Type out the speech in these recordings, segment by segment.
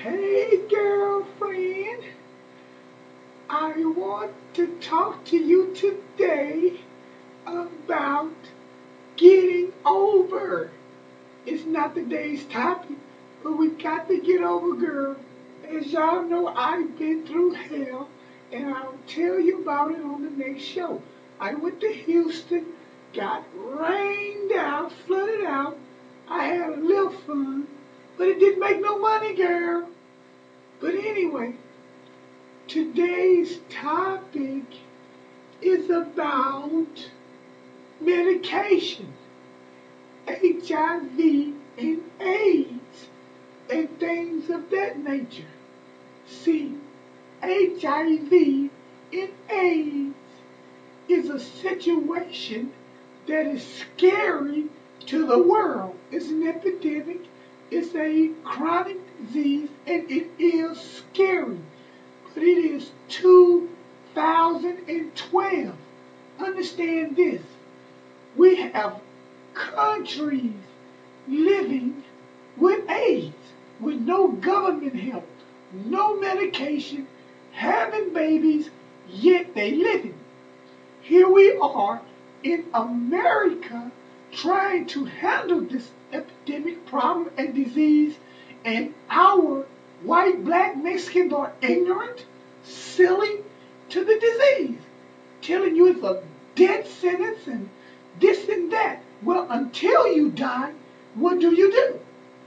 Hey girlfriend, I want to talk to you today about getting over. It's not the day's topic, but we got to get over, girl. As y'all know, I've been through hell, and I'll tell you about it on the next show. I went to Houston, got rained out, flooded out. I had a little fun, but it didn't make no money, girl. But anyway, today's topic is about medication, HIV and AIDS, and things of that nature. See, HIV and AIDS is a situation that is scary to the world. It's an epidemic, it's a chronic disease, and it is scary. But it is 2012. Understand this. We have countries living with AIDS, with no government help, no medication, having babies, yet they living. Here we are in America trying to handle this epidemic problem and disease, and our white, black Mexicans are ignorant, silly to the disease, telling you it's a death sentence and this and that. Well, until you die, what do?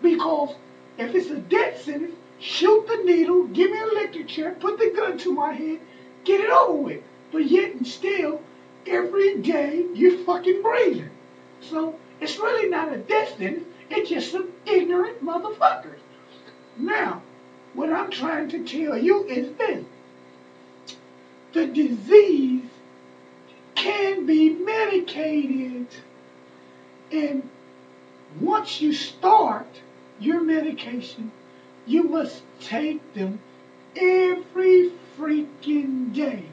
Because if it's a death sentence, shoot the needle, give me an electric chair, put the gun to my head, get it over with. But yet and still, every day you're fucking breathing. So it's really not a death sentence, it's just some ignorant motherfuckers. Now, what I'm trying to tell you is this. The disease can be medicated. And once you start your medication, you must take them every freaking day.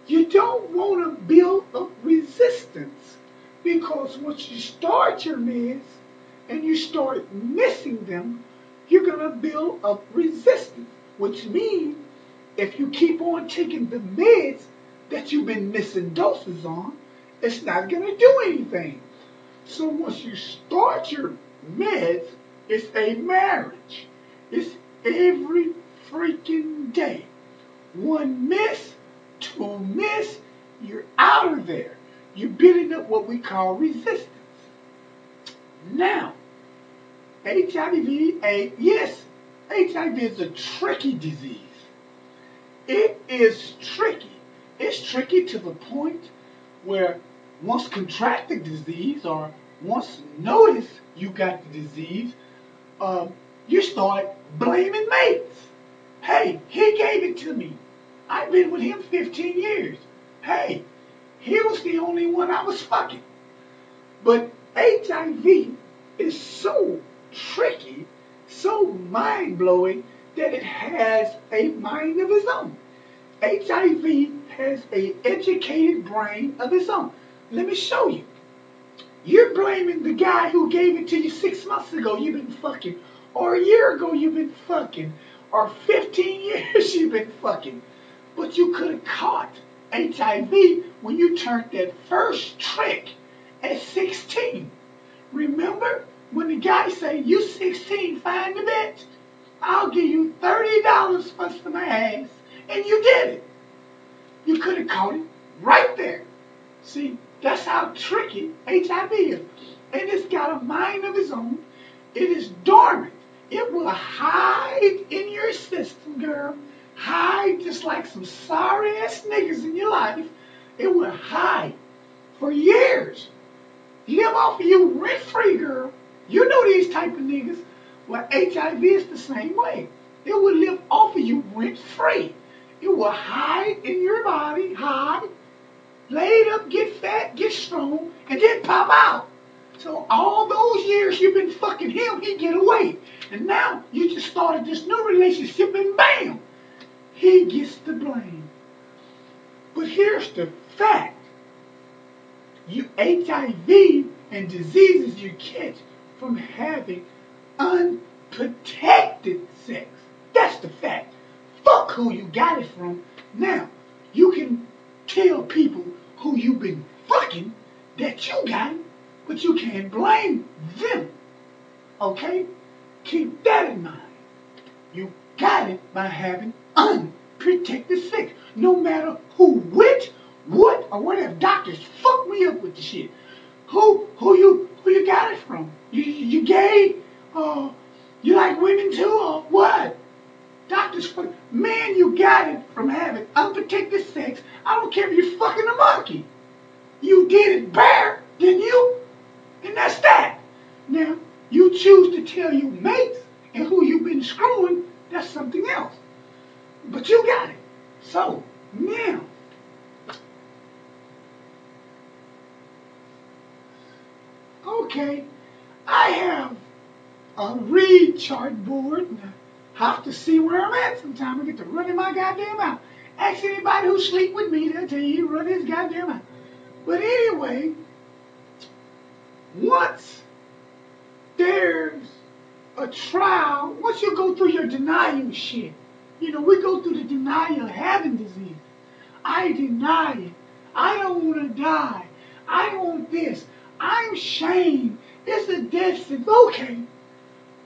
You don't want to build up resistance, because once you start your meds and you start missing them, you're going to build up resistance, which means if you keep on taking the meds that you've been missing doses on, it's not going to do anything. So once you start your meds, it's a marriage. It's every freaking day. One miss, two miss, you're out of there. You're building up what we call resistance. Now, HIV, yes, HIV is a tricky disease. It is tricky. It's tricky to the point where once contract the disease or once notice you got the disease, you start blaming mates. Hey, he gave it to me. I've been with him 15 years. Hey, he was the only one I was fucking. But HIV is so tricky, so mind-blowing, that it has a mind of its own. HIV has an educated brain of its own. Let me show you. You're blaming the guy who gave it to you 6 months ago you've been fucking, or a year ago you've been fucking, or 15 years you've been fucking. But you could have caught HIV when you turned that first trick at 16. Remember when the guy say, you 16, find the bitch, I'll give you $30 for some ass, and you did it. You could have caught it right there. See, that's how tricky HIV is. And it's got a mind of its own. It is dormant. It will hide in your system, girl. Hide just like some sorry ass niggas in your life. It will hide for years. Live off of you rent free, girl. You know these type of niggas. Well, HIV is the same way. It will live off of you rent free. It will hide in your body, hide, lay it up, get fat, get strong, and then pop out. So all those years you've been fucking him, he get away. And now you just started this new relationship and bam, he gets the blame. But here's the fact. You HIV and diseases you catch from having unprotected sex. That's the fact. Fuck who you got it from. Now, you can tell people who you've been fucking that you got it, but you can't blame them. Okay? Keep that in mind. You got it by having unprotected sex. No matter who, which, what, or whatever. Doctors fuck me up with the shit. Who you got it from? You gay? You like women too, or what? Doctors fuck. Man, you got it from having unprotected sex. I don't care if you're fucking a monkey. You did it better than you, and that's that. Now, you choose to tell your mates and who you've been screwing, that's something else. But you got it. So, now, okay, I have a read chart board. And I have to see where I'm at sometime. I get to run in my goddamn mouth. Ask anybody who sleep with me, they'll tell you run his goddamn mouth. But anyway, once there's a trial, once you go through your denial shit, we go through the denial of having disease. I deny it. I don't want to die. I don't want this. I'm ashamed. It's a death sentence. Okay.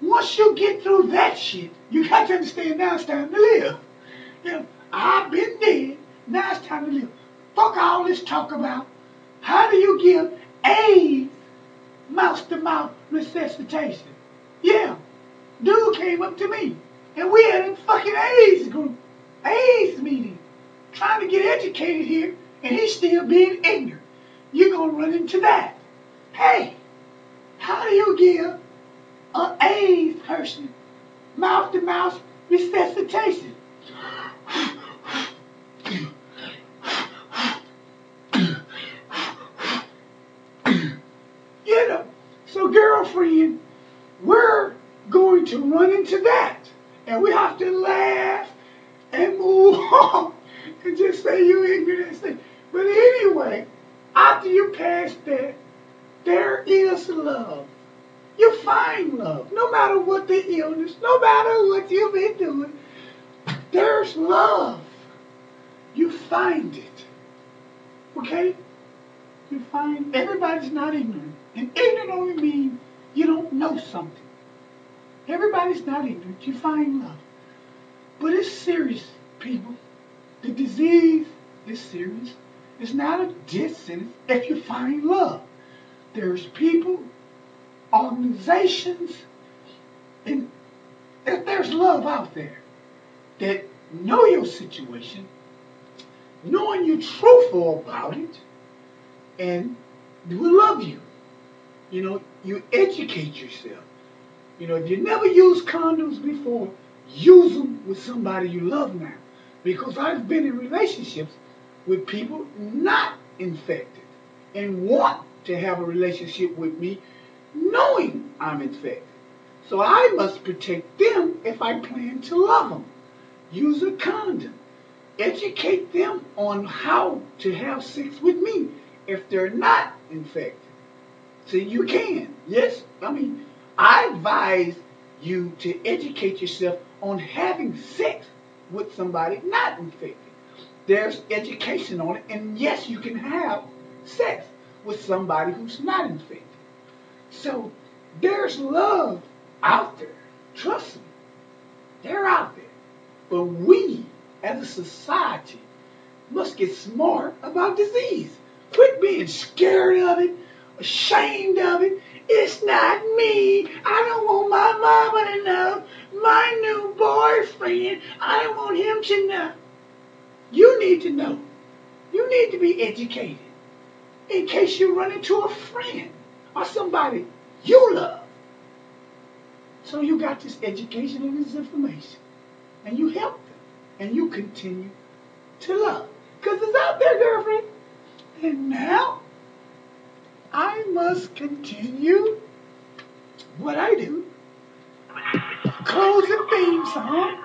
Once you get through that shit, you got to understand now it's time to live. I've been dead. Now it's time to live. Fuck all this talk about how do you give AIDS mouth-to-mouth resuscitation. Yeah. Dude came up to me, and we had a fucking AIDS group, AIDS meeting, trying to get educated here, and he's still being ignorant. You're going to run into that. Hey, how do you give an AIDS person mouth-to-mouth resuscitation? So girlfriend, we're going to run into that. And we have to laugh and move on and just say you ignorant thing. But anyway, after you pass that, there is love. You find love. No matter what the illness, no matter what you've been doing, there's love. You find it. Okay? You find everybody's not ignorant. And ignorant only means you don't know something. Everybody's not ignorant. You find love. But it's serious, people. The disease is serious. It's not a death sentence if you find love. There's people, organizations, and if there's love out there that know your situation, knowing you're truthful about it, and will love you. You educate yourself. If you never used condoms before, use them with somebody you love now. Because I've been in relationships with people not infected and want to have a relationship with me knowing I'm infected. So I must protect them if I plan to love them. Use a condom. Educate them on how to have sex with me if they're not infected. So you can. Yes, I advise you to educate yourself on having sex with somebody not infected. There's education on it, and yes, you can have sex with somebody who's not infected. So there's love out there. Trust me, they're out there. But we, as a society, must get smart about disease. Quit being scared of it, ashamed of it. It's not me. I don't want my mama to know. My new boyfriend, I don't want him to know. You need to know. You need to be educated in case you run into a friend or somebody you love. So you got this education and this information, and you help them, and you continue to love. Because it's out there, girlfriend. And now, I must continue what I do. Close the theme song.